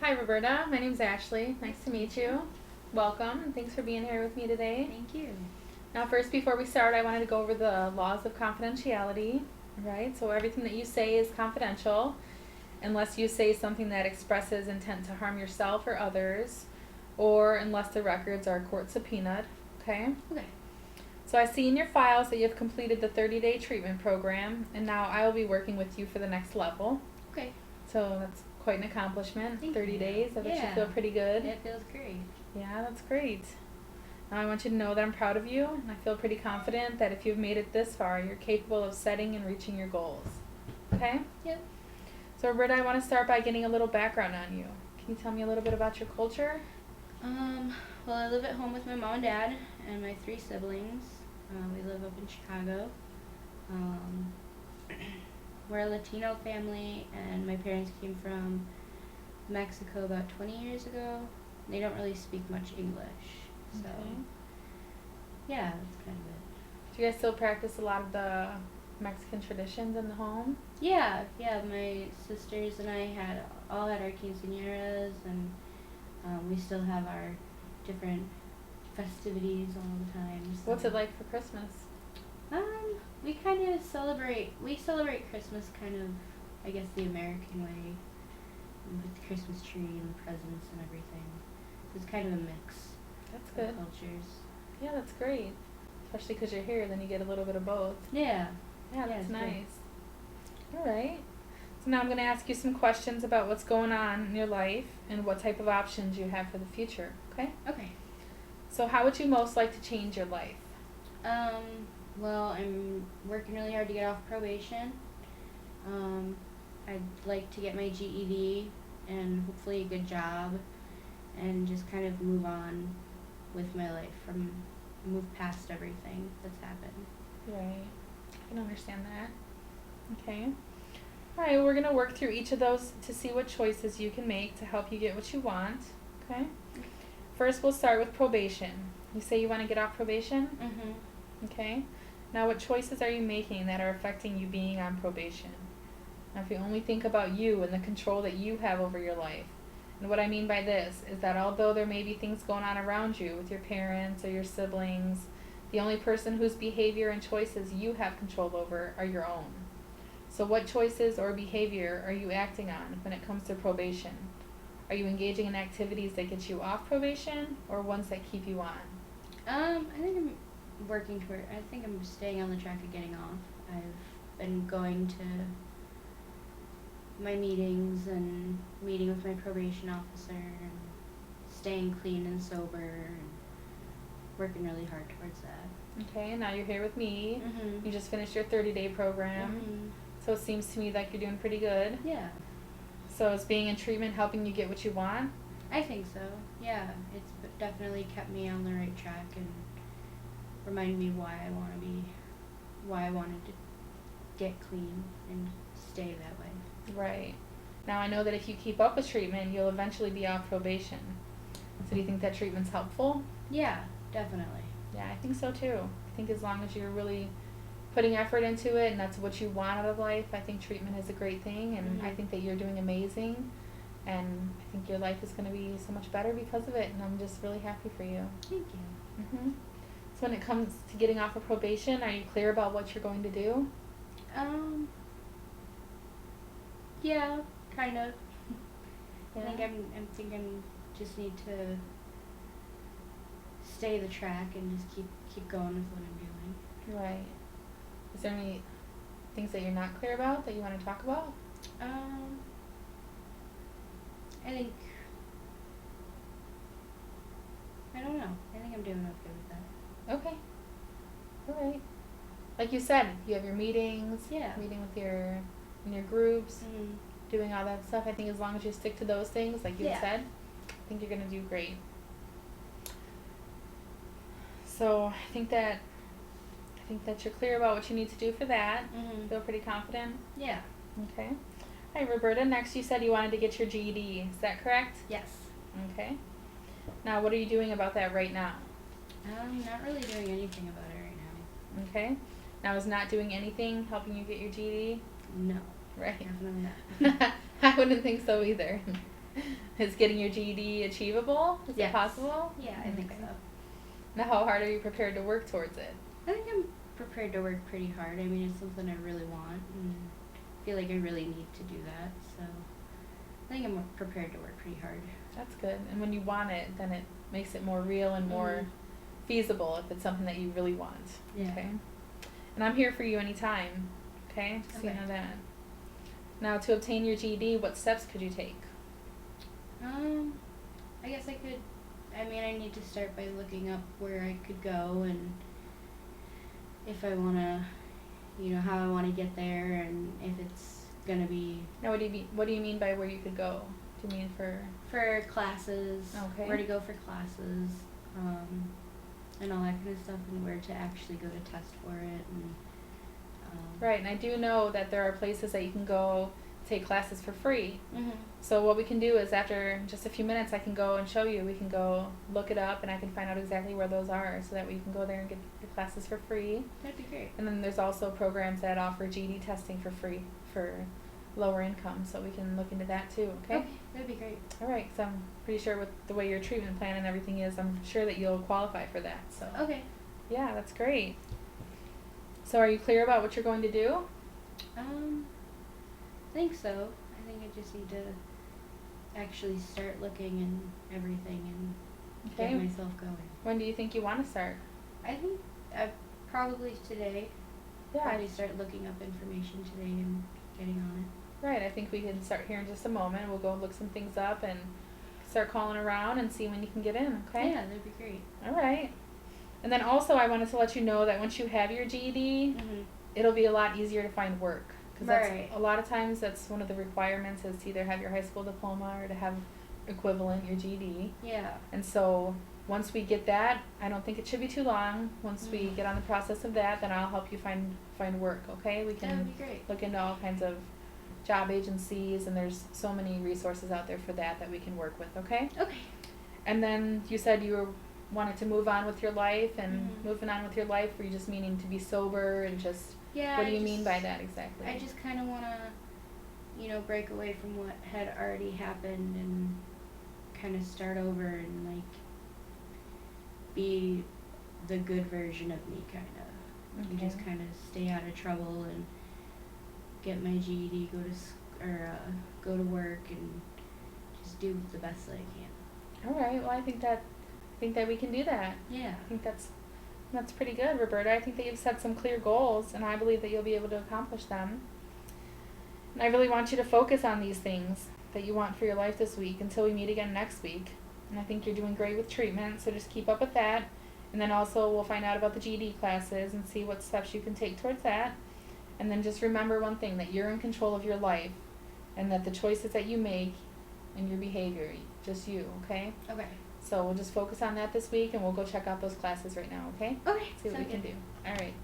Hi, Roberta. My name's Ashley. Nice to meet you. Welcome, and thanks for being here with me today. Thank you. Now, first, before we start, I wanted to go over the laws of confidentiality, right? So, everything that you say is confidential unless you say something that expresses intent to harm yourself or others, or unless the records are court subpoenaed, okay? Okay. So, I see in your files that you've completed the 30-day treatment program, and now I will be working with you for the next level. Okay. So, that's quite an accomplishment. Thank 30 you. days. I bet you Yeah. feel pretty good. It feels great. Yeah, that's great. Now I want you to know that I'm proud of you, and I feel pretty confident that if you've made it this far, you're capable of setting and reaching your goals. Okay? Yep. So, Roberta, I want to start by getting a little background on you. Can you tell me a little bit about your culture? Well, I live at home with my mom and dad and my 3 siblings. We live up in Chicago. Um, we're a Latino family, and my parents came from Mexico about 20 years ago. They don't really speak much English, so Okay. yeah, that's kind of it. Do you guys still practice a lot of the Mexican traditions in the home? Yeah, yeah. My sisters and I all had our quinceañeras, and we still have our different festivities all the time. So. What's it like for Christmas? We kind of celebrate Christmas kind of, I guess, the American way, with the Christmas tree and the presents and everything. So it's kind of a mix That's of good. cultures. Yeah, that's great. Especially because you're here, then you get a little bit of both. Yeah. Yeah, Yeah, that's it's good. nice. All right. So now I'm going to ask you some questions about what's going on in your life and what type of options you have for the future. Okay? Okay. So how would you most like to change your life? Well, I'm working really hard to get off probation. I'd like to get my GED and hopefully a good job, and just kind of move on with my life, move past everything that's happened. Right. I can understand that. Okay. All right, we're going to work through each of those to see what choices you can make to help you get what you want. Okay? First, we'll start with probation. You say you want to get off probation? Mhm. Okay. Now, what choices are you making that are affecting you being on probation? Now, if you only think about you and the control that you have over your life, and what I mean by this is that although there may be things going on around you with your parents or your siblings, the only person whose behavior and choices you have control over are your own. So, what choices or behavior are you acting on when it comes to probation? Are you engaging in activities that get you off probation or ones that keep you on? I think I think I'm staying on the track of getting off. I've been going to my meetings and meeting with my probation officer and staying clean and sober and working really hard towards that. Okay, and now you're here with me. Mhm. You just finished your 30-day program. Mhm. So it seems to me like you're doing pretty good. Yeah, So is being in treatment helping you get what you want? I think so. Yeah, it's definitely kept me on the right track and reminded me why I wanted to get clean and stay that way. Right. Now I know that if you keep up with treatment, you'll eventually be off probation. So do you think that treatment's helpful? Yeah, definitely. Yeah, I think so too. I think as long as you're really putting effort into it and that's what you want out of life, I think treatment is a great thing, and I Mhm. think that you're doing amazing, and I think your life is going to be so much better because of it, and I'm just really happy for you. Thank you. So when it comes to getting off of probation, are you clear about what you're going to do? Um, yeah, kind of. I think Yeah. I'm thinking just need to stay the track and just keep going with what I'm doing. Right. Is there any things that you're not clear about that you want to talk about? Um, I think I don't know. I think I'm doing okay with that. Okay. All right. Like you said, you have your meetings, Yeah. meeting with in your groups, Mhm. doing all that stuff. I think as long as you stick to those things, like you Yeah. said, I think you're gonna do great. So I think that you're clear about what you need to do for that. Mhm. Feel pretty confident. Yeah. Okay. All right, Roberta. Next, you said you wanted to get your GED. Is that correct? Yes. Okay. Now, what are you doing about that right now? Not really doing anything about it right now. Okay. Now, is not doing anything helping you get your GED? No. Right. Definitely not. I wouldn't think so either. Is getting your GED achievable? Is Yes. it possible? Yeah, I think Okay. so. Now, how hard are you prepared to work towards it? I think I'm prepared to work pretty hard. I mean, it's something I really want, and I feel like I really need to do that. So I think I'm prepared to work pretty hard. That's good. And when you want it, then it makes it more real and more feasible if it's something that you really want. Yeah. Okay. And I'm here for you anytime. Okay. So you Okay. know that. Now, to obtain your GED, what steps could you take? I guess I could. I mean, I need to start by looking up where I could go and if I wanna, how I wanna get there, and if it's gonna be Now, what do you mean by where you could go? Do you mean for classes, Okay. where to go for classes, and all that kind of stuff, and where to actually go to test for it, and right? And I do know that there are places that you can go take classes for free. Mhm. So what we can do is after just a few minutes, I can go and show you. We can go look it up, and I can find out exactly where those are, so that we can go there and get your classes for free. That'd be great. And then there's also programs that offer GED testing for free for lower income, so we can look into that too. Okay. That'd be great. All right. So I'm pretty sure with the way your treatment plan and everything is, I'm sure that you'll qualify for that. So Okay. yeah, that's great. So are you clear about what you're going to do? I think so. I think I just need to actually start looking and everything and Okay. get myself going. When do you think you want to start? I think probably today. Yeah. Probably start looking up information today and getting on Right. I think we can start here in just a moment. We'll go look some things up and start calling around and see when you can get in. it. Okay. Yeah, that'd be great. All right. And then also, I wanted to let you know that once you have your GED, Mhm. it'll be a lot easier to find work. Because Right. a lot of times that's one of the requirements is to either have your high school diploma or to have equivalent your GED. Yeah. And so once we get that, I don't think it should be too long. Once we Mhm. get on the process of that, then I'll help you find work. Okay, we That can would be great. look into all kinds of job agencies, and there's so many resources out there for that we can work with. Okay. Okay. And then you said you were wanted to move on with your life, and Mhm. moving on with your life, were you just meaning to be sober and just? Yeah. What do you mean by that exactly? I just kind of want to, break away from what had already happened and kind of start over and like be the good version of me, kind of. And just Okay. kind of stay out of trouble and get my GED, go to work and just do the best that I can. All right. Well, I think that we can do that. Yeah. I think that's pretty good, Roberta. I think that you've set some clear goals, and I believe that you'll be able to accomplish them. And I really want you to focus on these things that you want for your life this week until we meet again next week. And I think you're doing great with treatment, so just keep up with that. And then also we'll find out about the GED classes and see what steps you can take towards that. And then just remember one thing, that you're in control of your life, and that the choices that you make and your behavior, just you, okay? Okay. So we'll just focus on that this week, and we'll go check out those classes right now, okay? Okay. See what we sounds can good. do. All right.